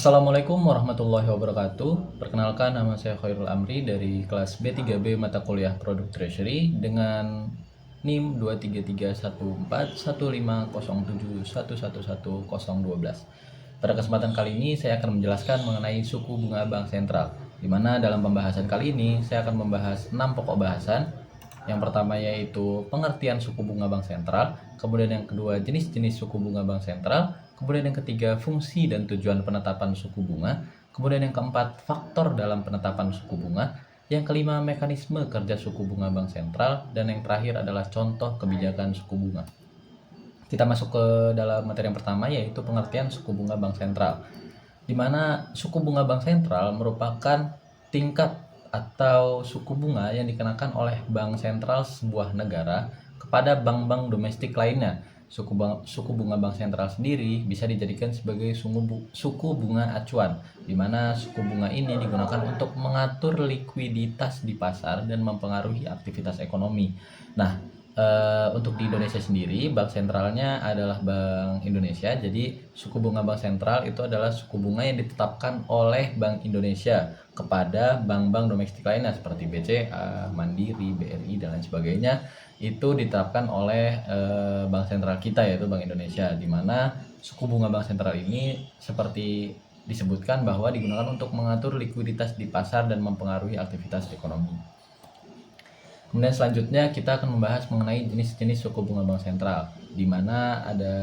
Assalamualaikum warahmatullahi wabarakatuh. Perkenalkan, nama saya Khairul Amri dari kelas B3B mata kuliah Produk Treasury dengan NIM 233141507111012. Pada kesempatan kali ini saya akan menjelaskan mengenai suku bunga bank sentral, di mana dalam pembahasan kali ini saya akan membahas 6 pokok bahasan. Yang pertama yaitu pengertian suku bunga bank sentral, kemudian yang kedua jenis-jenis suku bunga bank sentral, kemudian yang ketiga fungsi dan tujuan penetapan suku bunga, kemudian yang keempat faktor dalam penetapan suku bunga, yang kelima mekanisme kerja suku bunga bank sentral, dan yang terakhir adalah contoh kebijakan suku bunga. Kita masuk ke dalam materi yang pertama yaitu pengertian suku bunga bank sentral, di mana suku bunga bank sentral merupakan tingkat atau suku bunga yang dikenakan oleh bank sentral sebuah negara kepada bank-bank domestik lainnya. Suku bunga bank sentral sendiri bisa dijadikan sebagai suku bunga acuan, di mana suku bunga ini digunakan untuk mengatur likuiditas di pasar dan mempengaruhi aktivitas ekonomi. Nah, untuk di Indonesia sendiri, bank sentralnya adalah Bank Indonesia. Jadi suku bunga bank sentral itu adalah suku bunga yang ditetapkan oleh Bank Indonesia kepada bank-bank domestik lainnya seperti BCA, Mandiri, BRI dan lain sebagainya. Itu ditetapkan oleh bank sentral kita yaitu Bank Indonesia, di mana suku bunga bank sentral ini seperti disebutkan bahwa digunakan untuk mengatur likuiditas di pasar dan mempengaruhi aktivitas ekonomi. Kemudian selanjutnya kita akan membahas mengenai jenis-jenis suku bunga bank sentral, di mana ada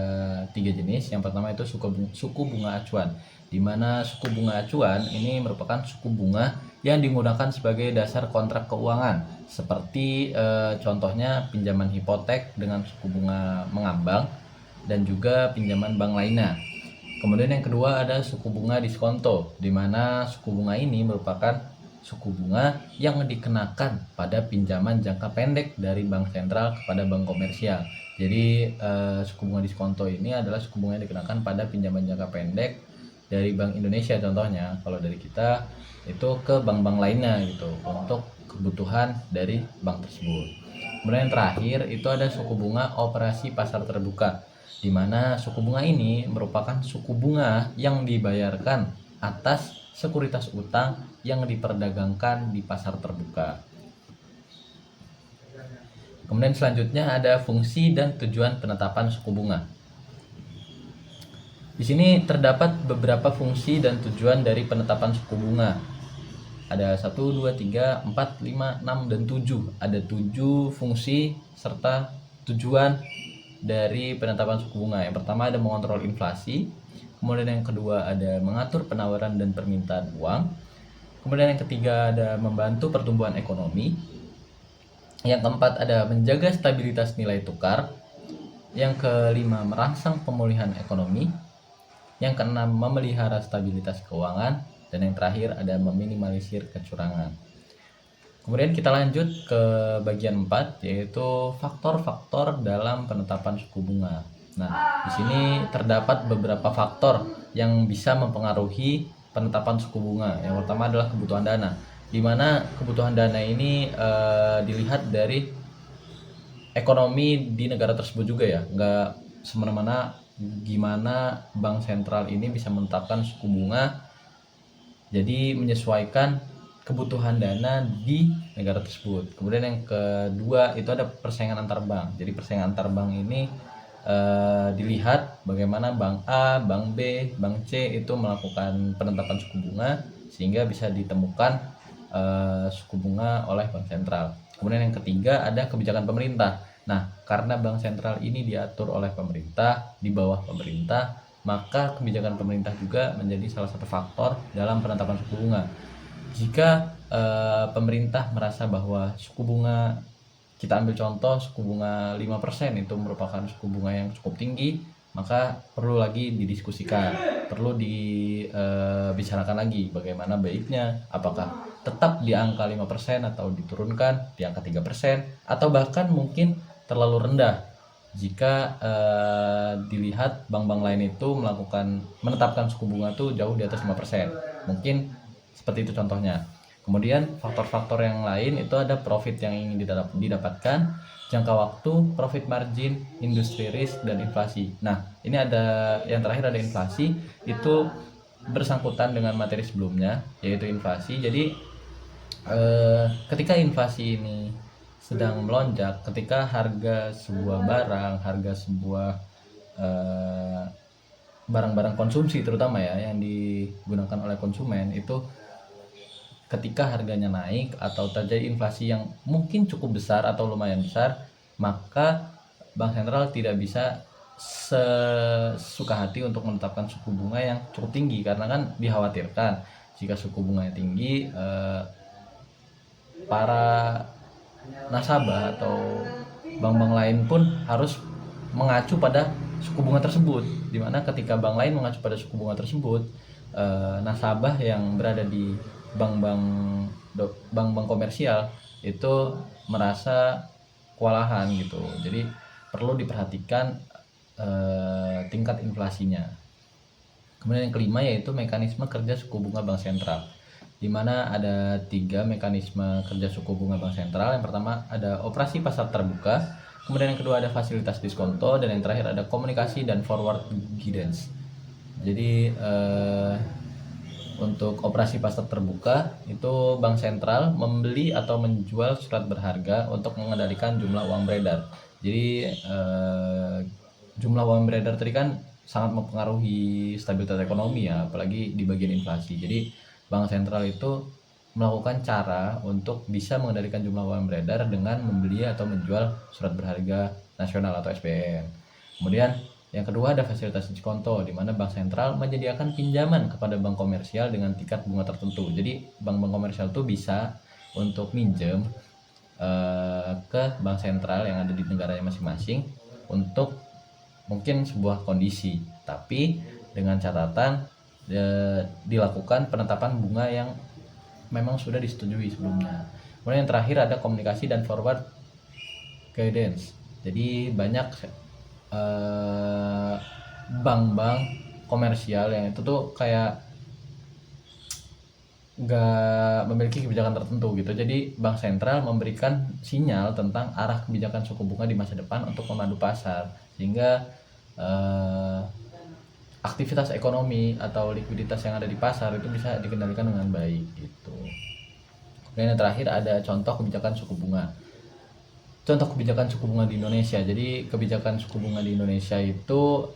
3 jenis. Yang pertama itu suku bunga acuan, di mana suku bunga acuan ini merupakan suku bunga yang digunakan sebagai dasar kontrak keuangan, seperti contohnya pinjaman hipotek dengan suku bunga mengambang dan juga pinjaman bank lainnya. Kemudian yang kedua ada suku bunga diskonto, di mana suku bunga ini merupakan suku bunga yang dikenakan pada pinjaman jangka pendek dari bank sentral kepada bank komersial. Jadi suku bunga diskonto ini adalah suku bunga yang dikenakan pada pinjaman jangka pendek dari Bank Indonesia, contohnya kalau dari kita itu ke bank-bank lainnya gitu untuk kebutuhan dari bank tersebut. Kemudian yang terakhir itu ada suku bunga operasi pasar terbuka, di mana suku bunga ini merupakan suku bunga yang dibayarkan atas sekuritas utang yang diperdagangkan di pasar terbuka. Kemudian selanjutnya ada fungsi dan tujuan penetapan suku bunga. Di sini terdapat beberapa fungsi dan tujuan dari penetapan suku bunga. Ada 1, 2, 3, 4, 5, 6, dan 7. Ada 7 fungsi serta tujuan dari penetapan suku bunga. Yang pertama ada mengontrol inflasi. Kemudian yang kedua ada mengatur penawaran dan permintaan uang. Kemudian yang ketiga ada membantu pertumbuhan ekonomi. Yang keempat ada menjaga stabilitas nilai tukar. Yang kelima merangsang pemulihan ekonomi. Yang keenam memelihara stabilitas keuangan. Dan yang terakhir ada meminimalisir kecurangan. Kemudian kita lanjut ke bagian 4 yaitu faktor-faktor dalam penetapan suku bunga. Nah, di sini terdapat beberapa faktor yang bisa mempengaruhi penetapan suku bunga. Yang pertama adalah kebutuhan dana, di mana kebutuhan dana ini dilihat dari ekonomi di negara tersebut juga ya, nggak semena-mena gimana bank sentral ini bisa menetapkan suku bunga, jadi menyesuaikan kebutuhan dana di negara tersebut. Kemudian yang kedua itu ada persaingan antar bank. Jadi persaingan antar bank ini dilihat bagaimana bank A, bank B, bank C itu melakukan penetapan suku bunga sehingga bisa ditemukan suku bunga oleh bank sentral. Kemudian yang ketiga ada kebijakan pemerintah. Nah, karena bank sentral ini diatur oleh pemerintah, di bawah pemerintah, maka kebijakan pemerintah juga menjadi salah satu faktor dalam penetapan suku bunga. Jika pemerintah merasa bahwa suku bunga, kita ambil contoh suku bunga 5% itu merupakan suku bunga yang cukup tinggi, maka perlu lagi didiskusikan, perlu dibicarakan lagi bagaimana baiknya, apakah tetap di angka 5% atau diturunkan di angka 3%, atau bahkan mungkin terlalu rendah jika dilihat bank-bank lain itu menetapkan suku bunga itu jauh di atas 5%. Mungkin seperti itu contohnya. Kemudian faktor-faktor yang lain itu ada profit yang ingin didapatkan, jangka waktu, profit margin, industri risk, dan inflasi. Nah, ini ada yang terakhir ada inflasi. Itu bersangkutan dengan materi sebelumnya, yaitu inflasi. Jadi ketika inflasi ini sedang melonjak, ketika harga sebuah barang, harga sebuah barang-barang konsumsi terutama ya yang digunakan oleh konsumen itu, ketika harganya naik atau terjadi inflasi yang mungkin cukup besar atau lumayan besar, maka bank sentral tidak bisa sesuka hati untuk menetapkan suku bunga yang cukup tinggi, karena kan dikhawatirkan jika suku bunganya tinggi, para nasabah atau bank-bank lain pun harus mengacu pada suku bunga tersebut, dimana ketika bank lain mengacu pada suku bunga tersebut, nasabah yang berada di bank-bank komersial itu merasa kewalahan gitu. Jadi perlu diperhatikan tingkat inflasinya. Kemudian yang kelima yaitu mekanisme kerja suku bunga bank sentral, di mana ada 3 mekanisme kerja suku bunga bank sentral. Yang pertama ada operasi pasar terbuka, kemudian yang kedua ada fasilitas diskonto, dan yang terakhir ada komunikasi dan forward guidance. Jadi untuk operasi pasar terbuka itu bank sentral membeli atau menjual surat berharga untuk mengendalikan jumlah uang beredar. Jadi jumlah uang beredar tadi kan sangat mempengaruhi stabilitas ekonomi ya, apalagi di bagian inflasi. Jadi bank sentral itu melakukan cara untuk bisa mengendalikan jumlah uang beredar dengan membeli atau menjual surat berharga nasional atau SBN. Kemudian yang kedua ada fasilitas diskonto, di mana bank sentral menyediakan pinjaman kepada bank komersial dengan tingkat bunga tertentu. Jadi bank-bank komersial itu bisa untuk minjem ke bank sentral yang ada di negaranya masing-masing untuk mungkin sebuah kondisi, tapi dengan catatan dilakukan penetapan bunga yang memang sudah disetujui sebelumnya. Kemudian yang terakhir ada komunikasi dan forward guidance. Jadi banyak bank-bank komersial yang itu tuh kayak nggak memiliki kebijakan tertentu gitu. Jadi bank sentral memberikan sinyal tentang arah kebijakan suku bunga di masa depan untuk memandu pasar, sehingga aktivitas ekonomi atau likuiditas yang ada di pasar itu bisa dikendalikan dengan baik gitu. Kemudian yang terakhir ada contoh kebijakan suku bunga. Contoh kebijakan suku bunga di Indonesia. Jadi kebijakan suku bunga di Indonesia itu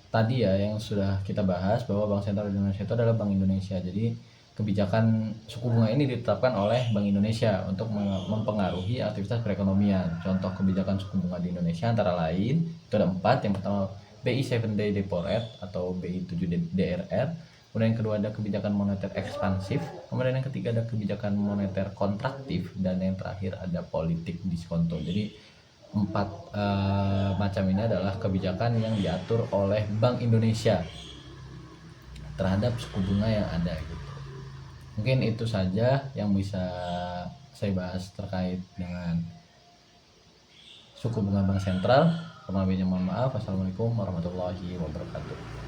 tadi ya yang sudah kita bahas, bahwa Bank Sentral Indonesia itu adalah Bank Indonesia. Jadi kebijakan suku bunga ini ditetapkan oleh Bank Indonesia untuk mempengaruhi aktivitas perekonomian. Contoh kebijakan suku bunga di Indonesia antara lain itu ada 4. Yang pertama BI 7-day repo rate atau BI 7 DRR. Kemudian yang kedua ada kebijakan moneter ekspansif, kemudian yang ketiga ada kebijakan moneter kontraktif, dan yang terakhir ada politik diskonto. Jadi 4 macam ini adalah kebijakan yang diatur oleh Bank Indonesia terhadap suku bunga yang ada gitu. Mungkin itu saja yang bisa saya bahas terkait dengan suku bunga bank sentral. Kurang lebihnya mohon maaf. Wassalamualaikum warahmatullahi wabarakatuh.